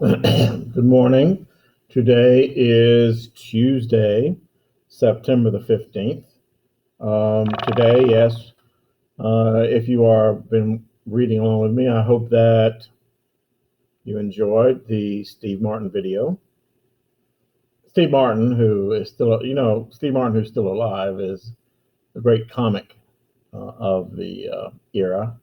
Good morning. Today is Tuesday, September the 15th. Today, yes, if you are been reading along with me, I hope that you enjoyed the Steve Martin video. Steve Martin, who is still, Steve Martin, who's still alive, is a great comic of the era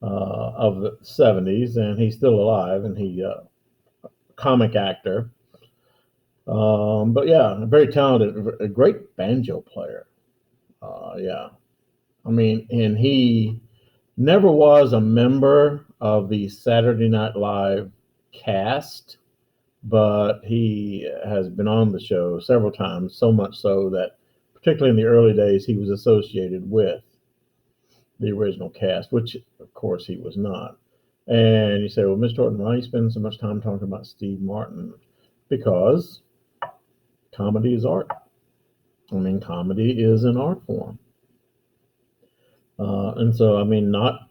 of the 70s, and he's still alive, and he comic actor. But yeah, very talented, a great banjo player. Yeah, I mean, and he never was a member of the Saturday Night Live cast, but he has been on the show several times, so much so that, particularly in the early days, he was associated with the original cast, which, of course, he was not. And you say, well, Mr. Horton, why are you spending so much time talking about Steve Martin? Because comedy is art. I mean, comedy is an art form. And so, I mean, not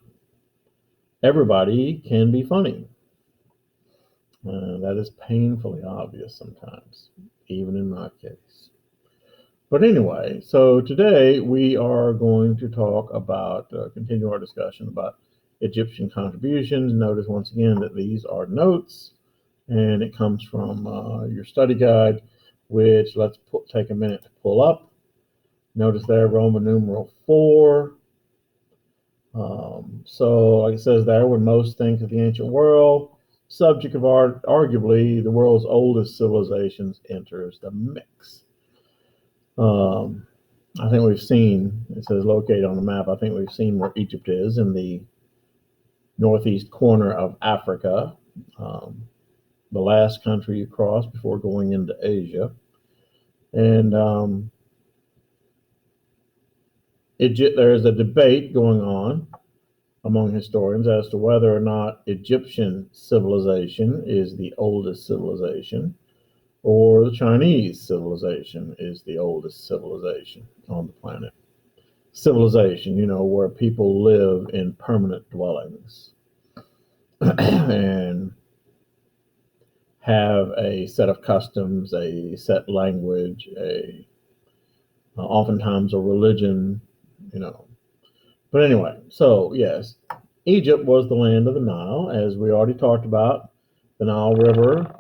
everybody can be funny. That is painfully obvious sometimes, even in my case. But anyway, so today we are going to talk about, continue our discussion about Egyptian contributions. Notice once again that these are notes, and it comes from your study guide, which let's take a minute to pull up. Notice there, Roman numeral 4. So, like it says there, when most think of the ancient world, subject of art, arguably the world's oldest civilizations enters the mix. I think we've seen, it says located on the map, I think we've seen where Egypt is in the northeast corner of Africa, the last country you cross before going into Asia. And there is a debate going on among historians as to whether or not Egyptian civilization is the oldest civilization or the Chinese civilization is the oldest civilization on the planet. Civilization, where people live in permanent dwellings and have a set of customs, a set language, oftentimes a religion, But anyway, so yes, Egypt was the land of the Nile, as we already talked about. The Nile River,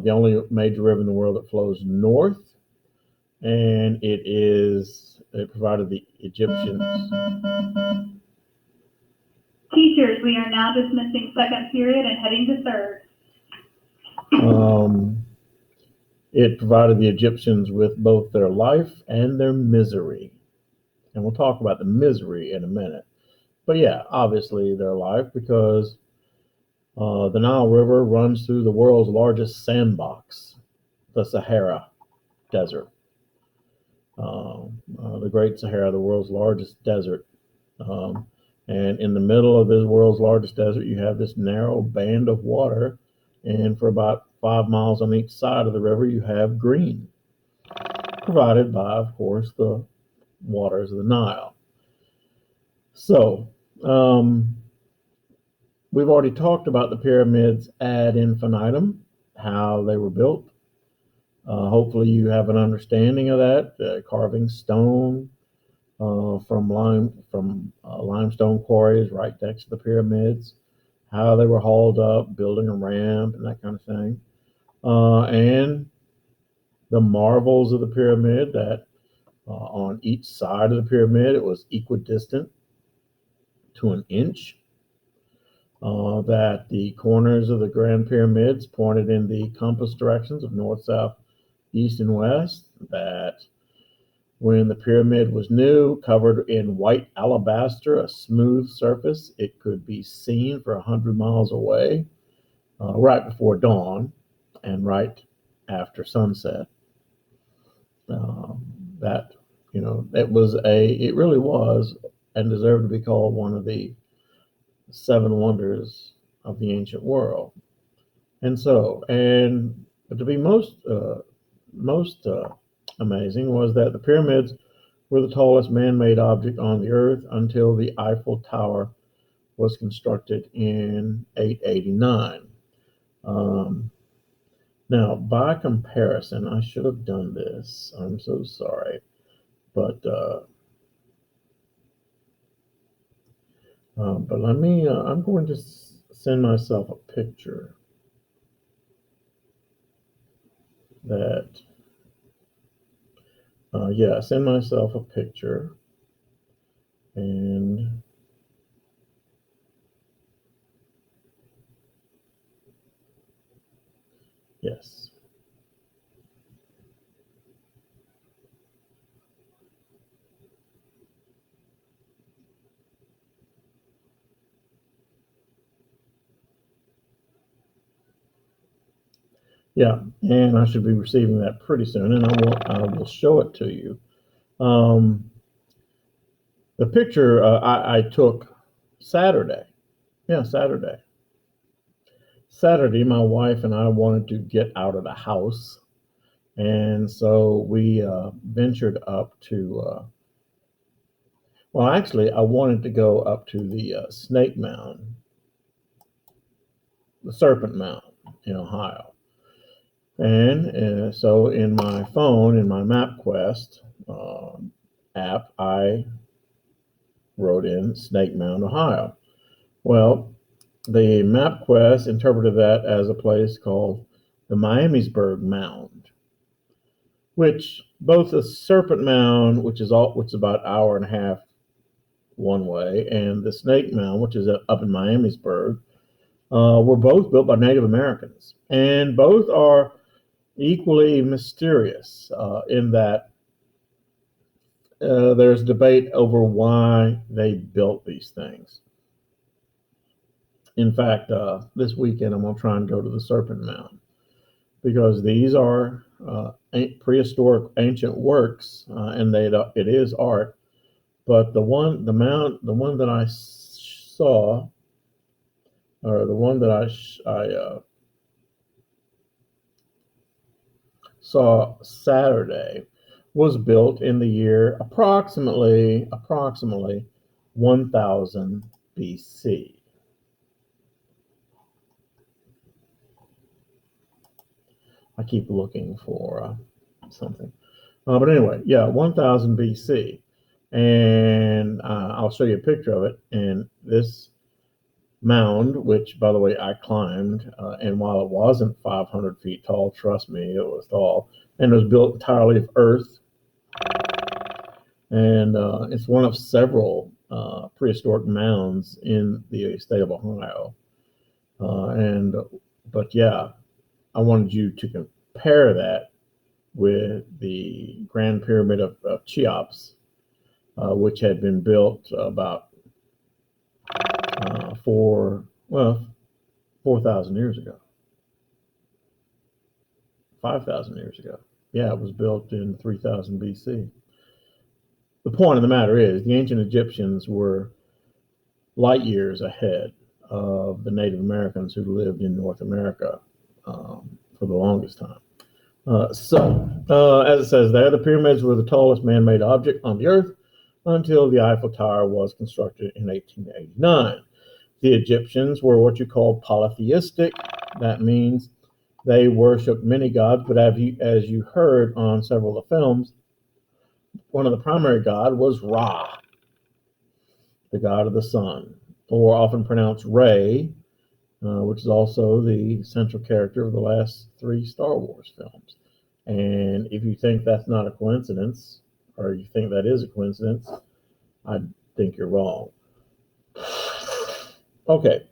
the only major river in the world that flows north, and it provided the Egyptians. Teachers, we are now dismissing second period and heading to third. It provided the Egyptians with both their life and their misery. And we'll talk about the misery in a minute. But yeah, obviously their life, because the Nile River runs through the world's largest sandbox, the Sahara Desert. The Great Sahara, the world's largest desert. And in the middle of this world's largest desert, you have this narrow band of water. And for about 5 miles on each side of the river, you have green, provided by, of course, the waters of the Nile. So, we've already talked about the pyramids ad infinitum, how they were built. Hopefully you have an understanding of that, carving stone from limestone quarries right next to the pyramids, how they were hauled up, building a ramp and that kind of thing. And the marvels of the pyramid, that on each side of the pyramid, it was equidistant to an inch. That the corners of the Grand Pyramids pointed in the compass directions of north, south, east, and west. That when the pyramid was new, covered in white alabaster, a smooth surface, it could be seen for 100 miles away, right before dawn and right after sunset. That, it really was and deserved to be called one of the 7 wonders of the ancient world. And to be most amazing was that the pyramids were the tallest man-made object on the earth until the Eiffel Tower was constructed in 889. Now, by comparison, I should have done this. I'm so sorry, but let me. I'm going to send myself a picture that. Send myself a picture, and yes. Yeah, and I should be receiving that pretty soon, and I will show it to you. The picture I took Saturday. Yeah, Saturday. Saturday, my wife and I wanted to get out of the house, and so we ventured up to. Well, actually, I wanted to go up to the Snake Mound, the Serpent Mound in Ohio. And so in my phone, in my MapQuest app, I wrote in Snake Mound, Ohio. Well, the MapQuest interpreted that as a place called the Miamisburg Mound, which both the Serpent Mound, which is about an hour and a half one way, and the Snake Mound, which is up in Miamisburg, were both built by Native Americans, and both are equally mysterious in that there's debate over why they built these things. In fact, this weekend I'm going to try and go to the Serpent Mound because these are prehistoric ancient works, and it is art. But the one that I saw, or the one that I saw Saturday, was built in the year approximately 1000 BC. I keep looking for something. But anyway, yeah, 1000 BC. And I'll show you a picture of it. And this mound, which, by the way, I climbed, and while it wasn't 500 feet tall, trust me, it was tall, and it was built entirely of earth. And it's one of several prehistoric mounds in the state of Ohio. But yeah, I wanted you to compare that with the Grand Pyramid of Cheops, which had been built about 4,000 years ago, 5,000 years ago. Yeah, it was built in 3000 BC. The point of the matter is, the ancient Egyptians were light years ahead of the Native Americans who lived in North America for the longest time. As it says there, the pyramids were the tallest man-made object on the earth until the Eiffel Tower was constructed in 1889. The Egyptians were what you call polytheistic. That means they worshipped many gods, but as you heard on several of the films, one of the primary gods was Ra, the god of the sun, or often pronounced Ray, which is also the central character of the last 3 Star Wars films. And if you think that's not a coincidence, or you think that is a coincidence, I think you're wrong. Okay.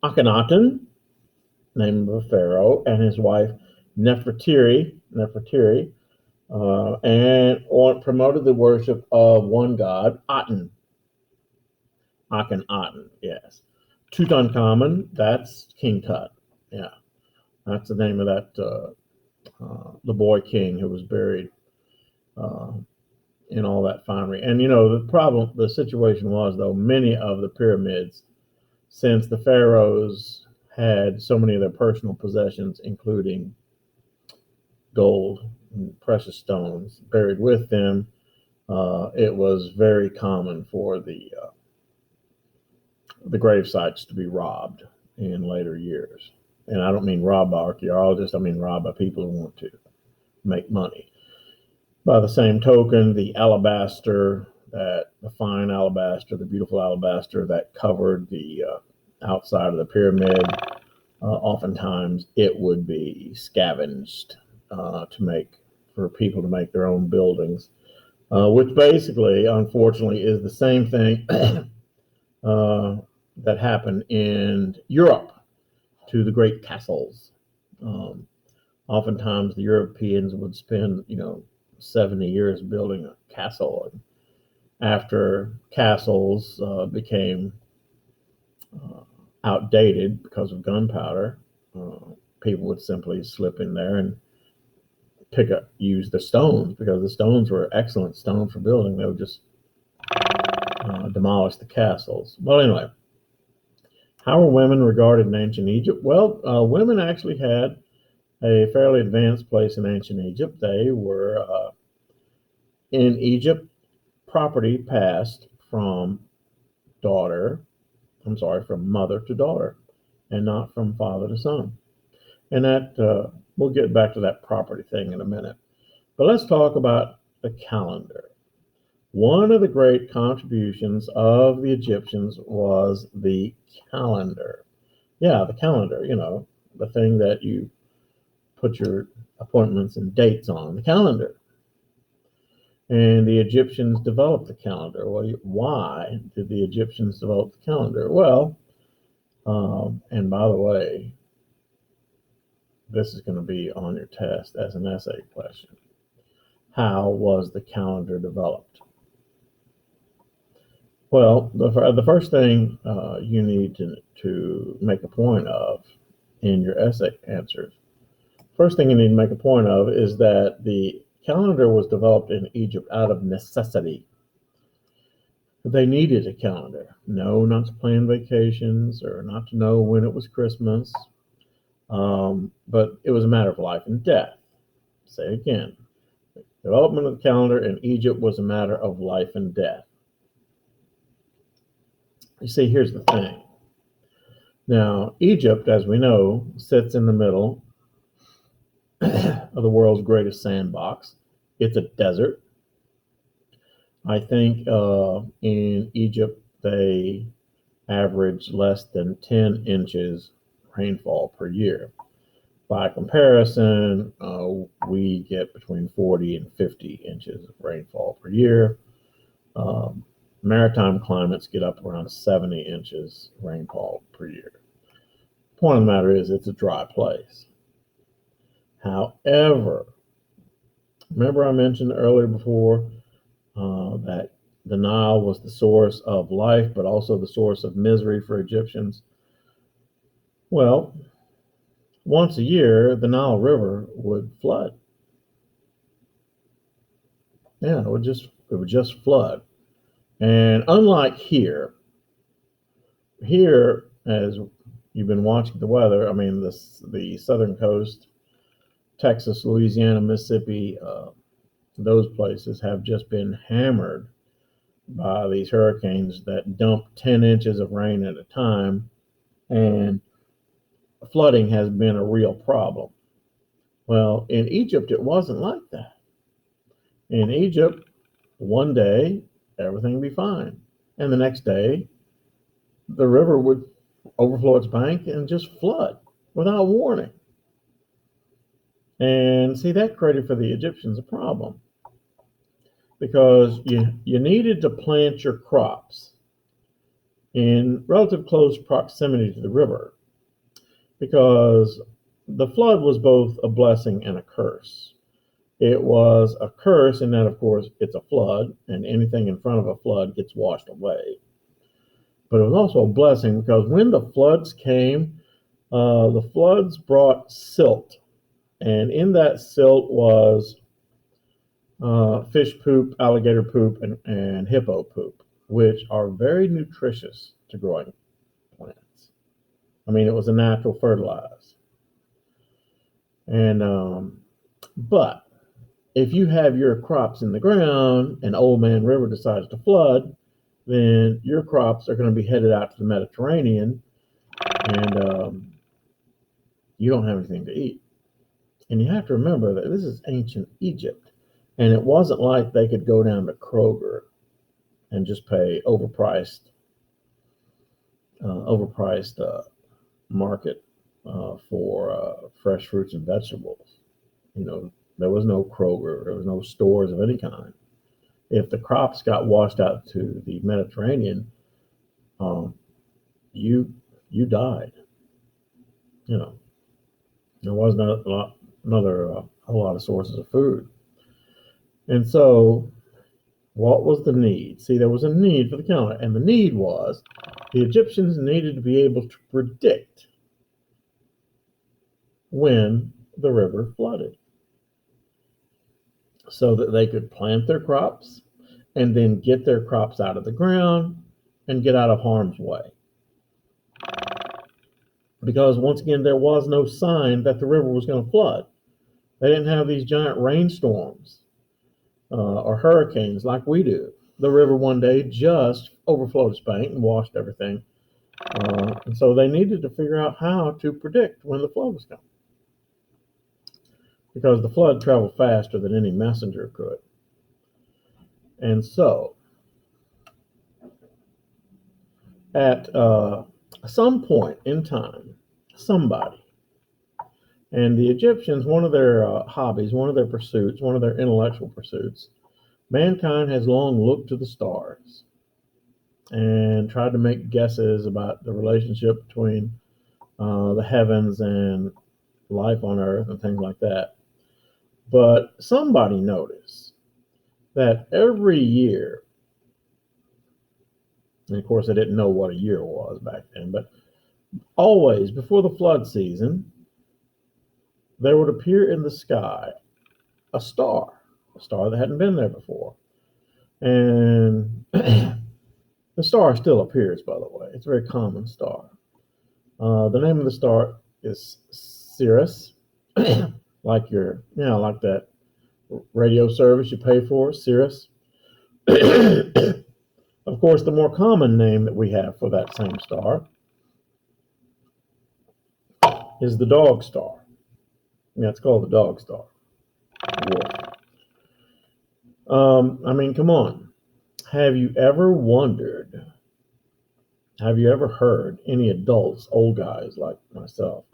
Akhenaten, name of a pharaoh, and his wife Nefertiti, and promoted the worship of one god, Akhenaten, yes. Tutankhamun, that's King Tut, yeah. That's the name of that, the boy king who was buried in all that finery. And the situation was, though, many of the pyramids, since the pharaohs had so many of their personal possessions, including gold and precious stones, buried with them, it was very common for the grave sites to be robbed in later years. and I don't mean robbed by archaeologists, I mean robbed by people who want to make money. By the same token, the alabaster, the fine alabaster, the beautiful alabaster that covered the outside of the pyramid, oftentimes it would be scavenged for people to make their own buildings, which basically, unfortunately, is the same thing that happened in Europe to the great castles. Oftentimes, the Europeans would spend, 70 years building a castle, and after castles became outdated because of gunpowder, people would simply slip in there and use the stones, because the stones were excellent stones for building. They would just demolish the castles. Well, anyway, how were women regarded in ancient Egypt? Well, women actually had a fairly advanced place in ancient Egypt. They were, in Egypt, property passed from mother to daughter, and not from father to son. And that, we'll get back to that property thing in a minute. But let's talk about the calendar. One of the great contributions of the Egyptians was the calendar. Yeah, the calendar, the thing that you put your appointments and dates on, the calendar. And the Egyptians developed the calendar. Well, why did the Egyptians develop the calendar? Well, and by the way, this is going to be on your test as an essay question. How was the calendar developed? Well, the first thing you need to make a point of in your essay answers, first thing you need to make a point of is that the calendar was developed in Egypt out of necessity. They needed a calendar. No, not to plan vacations or not to know when it was Christmas, but it was a matter of life and death. Say again, the development of the calendar in Egypt was a matter of life and death. You see, here's the thing. Now, Egypt, as we know, sits in the middle of the world's greatest sandbox. It's a desert. I think in Egypt, they average less than 10 inches rainfall per year. By comparison, we get between 40 and 50 inches of rainfall per year. Maritime climates get up around 70 inches rainfall per year. Point of the matter is, it's a dry place. However, remember I mentioned earlier before that the Nile was the source of life, but also the source of misery for Egyptians. Well, once a year, the Nile River would flood. Yeah, it would just flood. And unlike here, as you've been watching the weather, I mean, the southern coast, Texas, Louisiana, Mississippi, those places have just been hammered by these hurricanes that dump 10 inches of rain at a time, and flooding has been a real problem. Well, in Egypt, it wasn't like that. In Egypt, one day, everything would be fine. And the next day, the river would overflow its bank and just flood without warning. And see, that created for the Egyptians a problem, because you needed to plant your crops in relative close proximity to the river, because the flood was both a blessing and a curse. It was a curse in that, of course, it's a flood, and anything in front of a flood gets washed away. But it was also a blessing, because when the floods came, the floods brought silt. And in that silt was fish poop, alligator poop, and hippo poop, which are very nutritious to growing plants. I mean, it was a natural fertilizer. And but if you have your crops in the ground and Old Man River decides to flood, then your crops are going to be headed out to the Mediterranean, and you don't have anything to eat. And you have to remember that this is ancient Egypt. And it wasn't like they could go down to Kroger and just pay overpriced market for fresh fruits and vegetables. You know, there was no Kroger, there was no stores of any kind. If the crops got washed out to the Mediterranean, you died. You know, there was not a lot of sources of food. And so, what was the need? See, there was a need for the calendar, and the need was the Egyptians needed to be able to predict when the river flooded so that they could plant their crops and then get their crops out of the ground and get out of harm's way. Because once again, there was no sign that the river was going to flood. They didn't have these giant rainstorms or hurricanes like we do. The river one day just overflowed its bank and washed everything. And so they needed to figure out how to predict when the flood was coming. Because the flood traveled faster than any messenger could. And so, at some point in time, somebody, and the Egyptians, one of their hobbies, one of their pursuits, one of their intellectual pursuits, mankind has long looked to the stars and tried to make guesses about the relationship between the heavens and life on earth and things like that. But somebody noticed that every year, and of course I didn't know what a year was back then, but always before the flood season, there would appear in the sky a star that hadn't been there before. And the star still appears, by the way. It's a very common star. The name of the star is Cirrus, like that radio service you pay for, Cirrus. Of course, the more common name that we have for that same star is the dog star. Yeah, it's called the dog star. I mean, come on. Have you ever heard any adults, old guys like myself?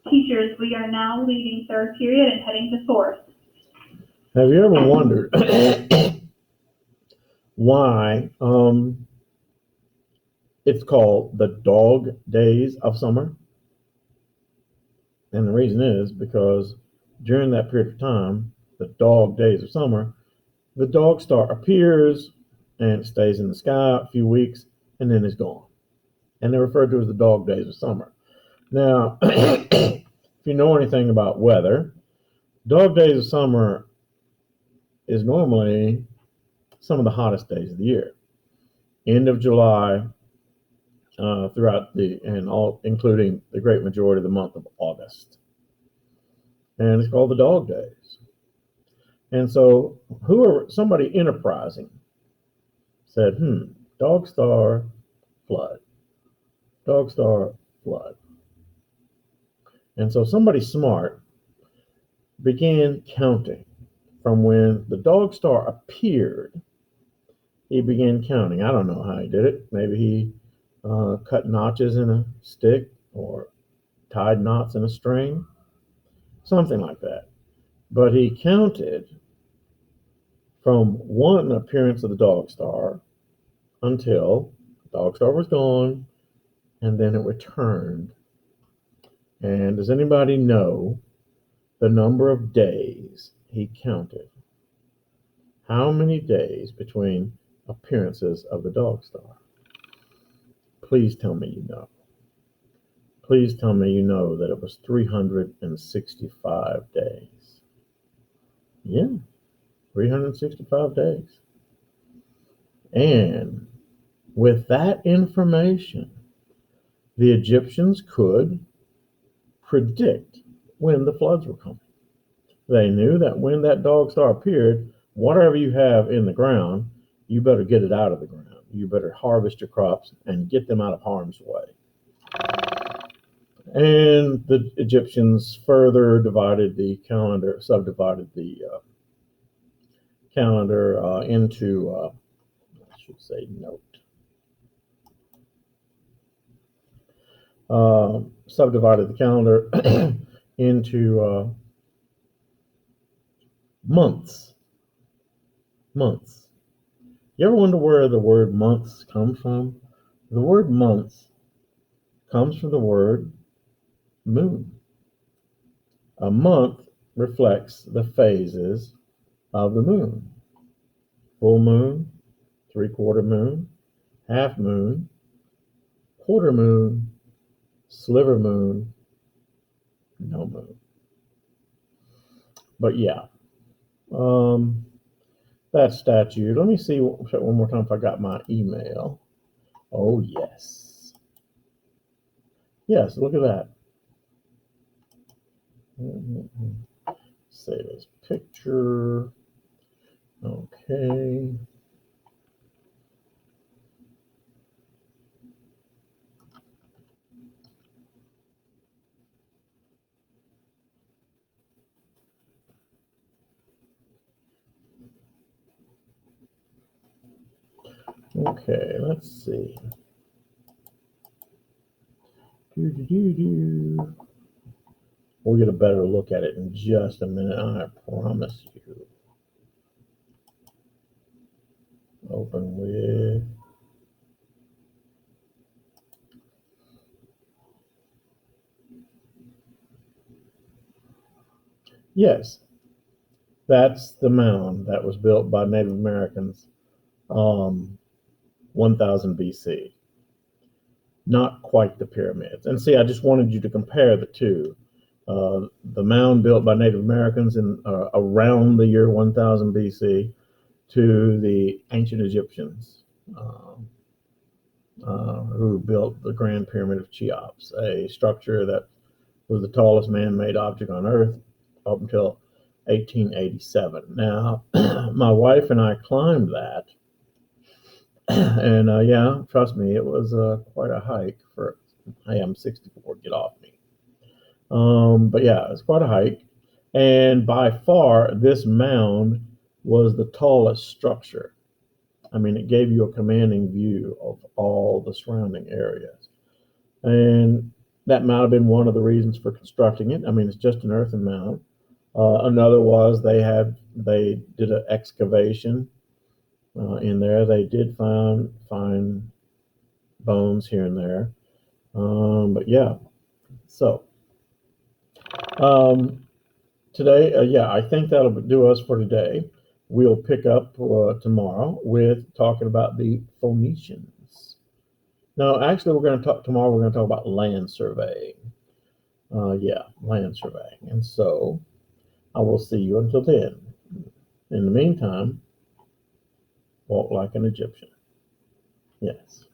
Teachers, we are now leaving third period and heading to fourth. Have you ever wondered why it's called the dog days of summer? And the reason is because during that period of time, the dog days of summer, the dog star appears and stays in the sky a few weeks and then is gone. And they're referred to as the dog days of summer. Now, if you know anything about weather, dog days of summer is normally some of the hottest days of the year. End of July including the great majority of the month of August. And it's called the dog days. And so somebody enterprising said, dog star, flood. Dog star, flood. And so somebody smart began counting from when the dog star appeared. He began counting. I don't know how he did it. Maybe he cut notches in a stick or tied knots in a string, something like that. But he counted from one appearance of the dog star until the dog star was gone, and then it returned. And does anybody know the number of days he counted? How many days between appearances of the dog star? Please tell me you know. Please tell me you know that it was 365 days. Yeah, 365 days. And with that information, the Egyptians could predict when the floods were coming. They knew that when that dog star appeared, whatever you have in the ground, you better get it out of the ground. You better harvest your crops and get them out of harm's way. And the Egyptians further divided the calendar, subdivided the calendar into, I should say, note. Subdivided the calendar into months. Months. You ever wonder where the word months comes from? The word months comes from the word moon. A month reflects the phases of the moon. Full moon, three-quarter moon, half moon, quarter moon, sliver moon, no moon. But yeah, that statue. Let me see one more time if I got my email. Oh, yes. Yes, look at that. Save as picture. Okay. Okay, let's see. We'll get a better look at it in just a minute, I promise you. Open with. Yes, that's the mound that was built by Native Americans 1000 BC. Not quite the pyramids. And see, I just wanted you to compare the two. The mound built by Native Americans in around the year 1000 BC to the ancient Egyptians who built the Grand Pyramid of Cheops, a structure that was the tallest man-made object on Earth up until 1887. Now, my wife and I climbed that, and yeah, trust me, it was quite a hike for. I am 64. Get off me. But yeah, it's quite a hike, and by far, this mound was the tallest structure. I mean, it gave you a commanding view of all the surrounding areas, and that might have been one of the reasons for constructing it. I mean, it's just an earthen mound. Another was they did an excavation in there. They did find bones here and there, but yeah. So today, yeah, I think that'll do us for today. We'll pick up tomorrow with talking about the Phoenicians. No, actually, we're going to talk tomorrow. We're going to talk about land surveying. Yeah, land surveying. And so I will see you until then. In the meantime, walk like an Egyptian. Yes.